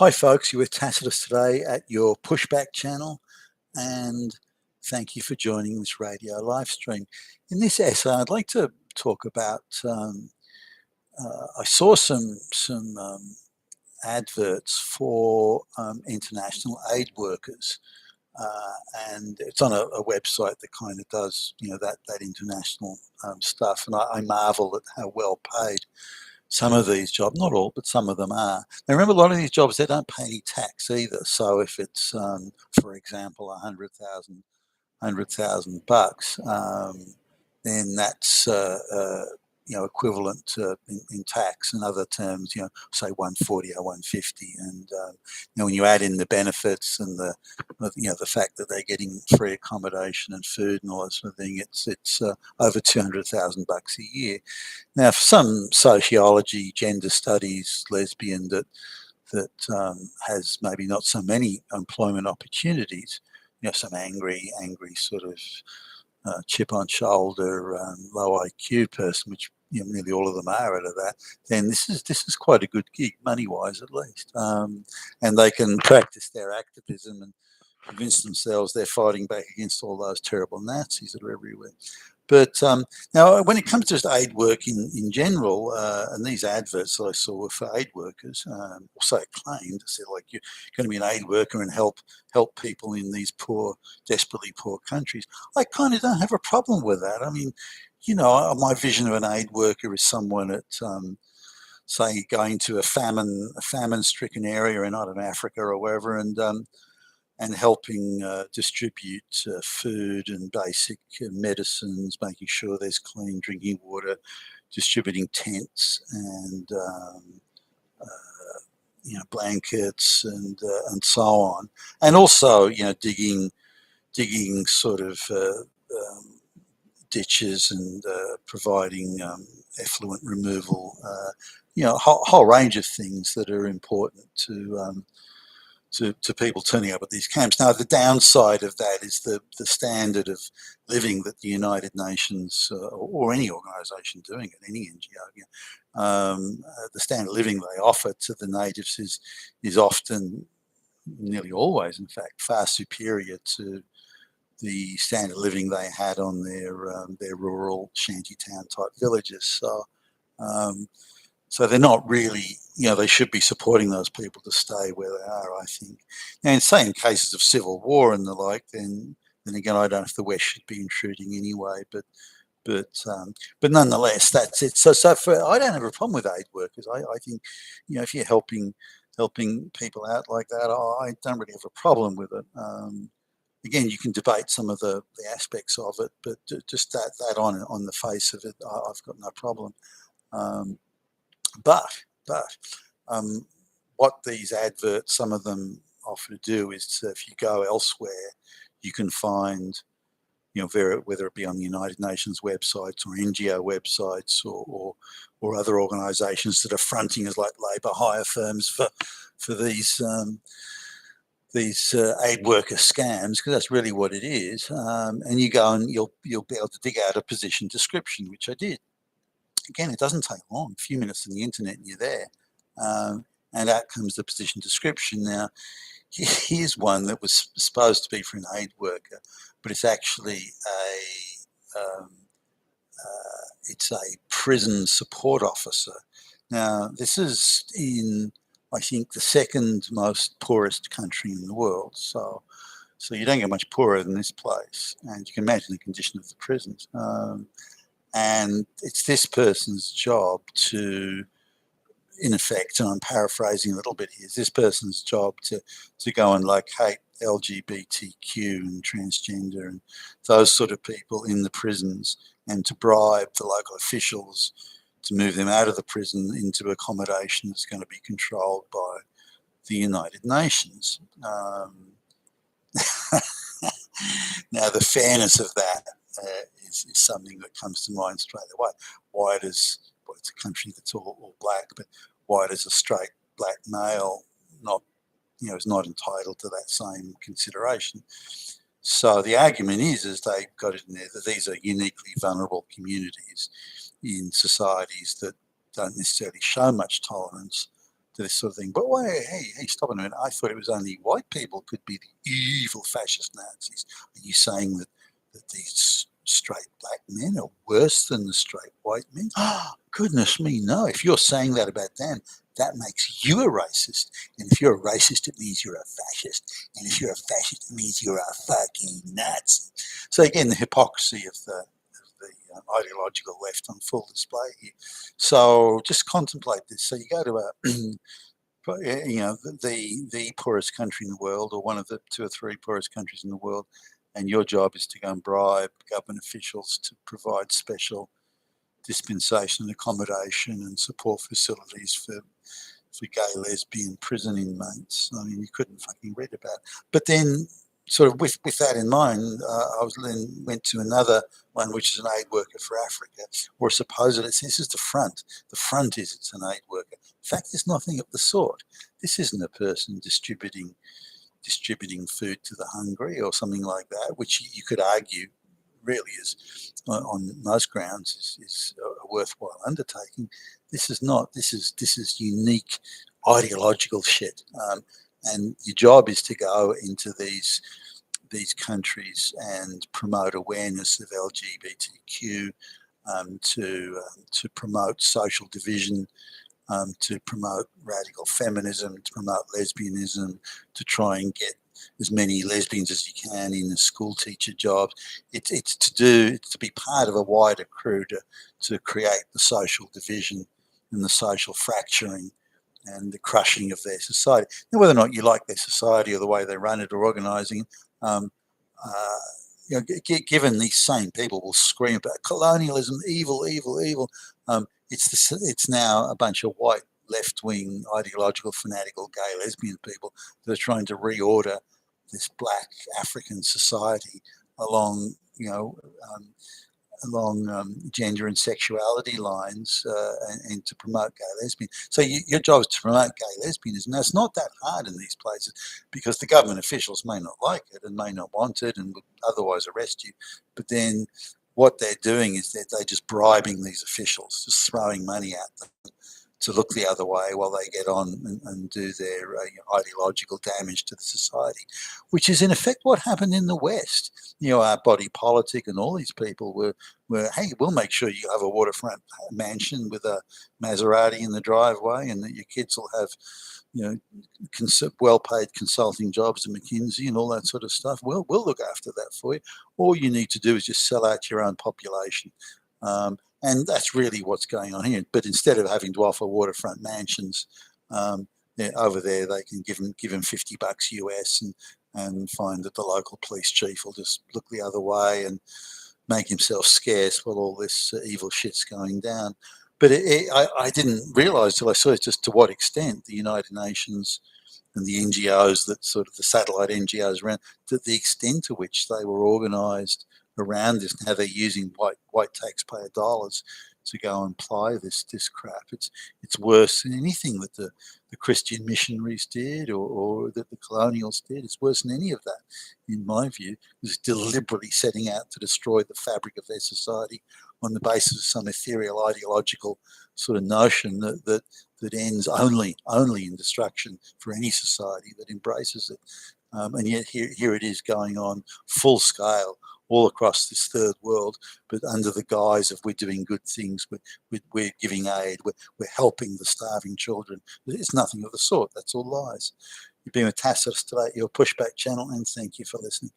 Hi folks, you're with Tacitus today at your Pushback channel, and thank you for joining this radio live stream. In this essay, I'd like to talk about, I saw some adverts for international aid workers, and it's on a website that kind of does, that international stuff, and I marvel at how well paid some of these jobs, not all, but some of them are. Now, remember, a lot of these jobs, they don't pay any tax either. So if it's, for example, $100,000, then that's equivalent to in tax. In other terms, say 140 or 150. And when you add in the benefits and the fact that they're getting free accommodation and food and all that sort of thing, it's over $200,000 a year. Now, for some sociology, gender studies, lesbian that has maybe not so many employment opportunities, some angry sort of chip on shoulder, low IQ person, which nearly all of them are out of that, then this is quite a good gig, money wise at least, and they can practice their activism and convince themselves they're fighting back against all those terrible Nazis that are everywhere. But now, when it comes to just aid work in general, and these adverts that I saw were for aid workers, or so it claimed, it said like you're going to be an aid worker and help people in these desperately poor countries. I kind of don't have a problem with that. I mean, my vision of an aid worker is someone at say going to a famine-stricken area in, I don't know, Africa or wherever, and helping distribute food and basic medicines, making sure there's clean drinking water, distributing tents and blankets and so on, and also digging sort of ditches and providing effluent removal. A whole range of things that are important to people turning up at these camps. Now, the downside of that is the standard of living that the United Nations or any organisation doing it, any NGO, the standard of living they offer to the natives is often, nearly always, in fact, far superior to the standard of living they had on their rural shantytown type villages. So they're not really, they should be supporting those people to stay where they are, I think. And say in cases of civil war and the like, then again, I don't know if the West should be intruding anyway, but nonetheless, that's it. So I don't have a problem with aid workers. I think, if you're helping people out like that, I don't really have a problem with it. Again, you can debate some of the aspects of it, but just that on the face of it, I've got no problem. But what these adverts, some of them offer to do is if you go elsewhere, you can find, whether it be on the United Nations websites or NGO websites or other organisations that are fronting as like labour hire firms for these aid worker scams, because that's really what it is. And you go and you'll be able to dig out a position description, which I did. Again, it doesn't take long, a few minutes on the internet and you're there. And out comes the position description. Now, here's one that was supposed to be for an aid worker, but it's actually it's a prison support officer. Now, this is in, I think, the second most poorest country in the world. So you don't get much poorer than this place. And you can imagine the condition of the prisons. And it's this person's job to, in effect, and I'm paraphrasing a little bit here, it's this person's job to go and hate LGBTQ and transgender and those sort of people in the prisons, and to bribe the local officials to move them out of the prison into accommodation that's going to be controlled by the United Nations. Now, the fairness of that is something that comes to mind straight away. Why does, well, it's a country that's all black, but why does a straight black male is not entitled to that same consideration? So the argument is they've got it in there that these are uniquely vulnerable communities in societies that don't necessarily show much tolerance to this sort of thing. But why? Hey, stop a minute! I thought it was only white people could be the evil fascist Nazis. Are you saying that these straight black men are worse than the straight white men? Oh, goodness me, no! If you're saying that about them, that makes you a racist. And if you're a racist, it means you're a fascist. And if you're a fascist, it means you're a fucking Nazi. So again, the hypocrisy of the ideological left on full display here. So just contemplate this. So you go to the poorest country in the world, or one of the 2 or 3 poorest countries in the world, and your job is to go and bribe government officials to provide special dispensation and accommodation and support facilities for gay, lesbian prison inmates. I mean, you couldn't fucking read about it. But then, sort of with that in mind, I went to another one, which is an aid worker for Africa, or supposedly this is the front. The front is it's an aid worker. In fact, there's nothing of the sort. This isn't a person distributing food to the hungry or something like that, which you could argue really is on most grounds is a worthwhile undertaking. This is not. This is unique ideological shit. And your job is to go into these countries and promote awareness of LGBTQ, to promote social division, to promote radical feminism, to promote lesbianism, to try and get as many lesbians as you can in the school teacher jobs. It's to be part of a wider crew to create the social division and the social fracturing and the crushing of their society. Now, whether or not you like their society or the way they run it or organising it, given these same people will scream about colonialism, evil, evil, evil. It's now a bunch of white left-wing ideological fanatical gay lesbian people that are trying to reorder this black African society along gender and sexuality lines, and to promote gay lesbian. So your job is to promote gay lesbianism. Now, it's not that hard in these places because the government officials may not like it and may not want it and would otherwise arrest you. But then what they're doing is they're just bribing these officials, just throwing money at them to look the other way while they get on and do their ideological damage to the society, which is in effect what happened in the West. Our body politic and all these people were, hey, we'll make sure you have a waterfront mansion with a Maserati in the driveway and that your kids will have, well-paid consulting jobs at McKinsey and all that sort of stuff. We'll look after that for you. All you need to do is just sell out your own population. And that's really what's going on here. But instead of having to offer waterfront mansions, over there they can give them $50 US and find that the local police chief will just look the other way and make himself scarce while all this evil shit's going down. But I didn't realise till I saw it just to what extent the United Nations and the NGOs, that sort of the satellite NGOs around, to the extent to which they were organised around this and how they're using white taxpayer dollars to go and ply this crap. It's worse than anything that the Christian missionaries did or that the colonials did. It's worse than any of that, in my view. It's deliberately setting out to destroy the fabric of their society on the basis of some ethereal ideological sort of notion that ends only in destruction for any society that embraces it. And yet here it is going on full scale all across this third world, but under the guise of we're doing good things, we're giving aid, we're helping the starving children. It's nothing of the sort. That's all lies. You've been with Tacitus today, your Pushback channel, and thank you for listening.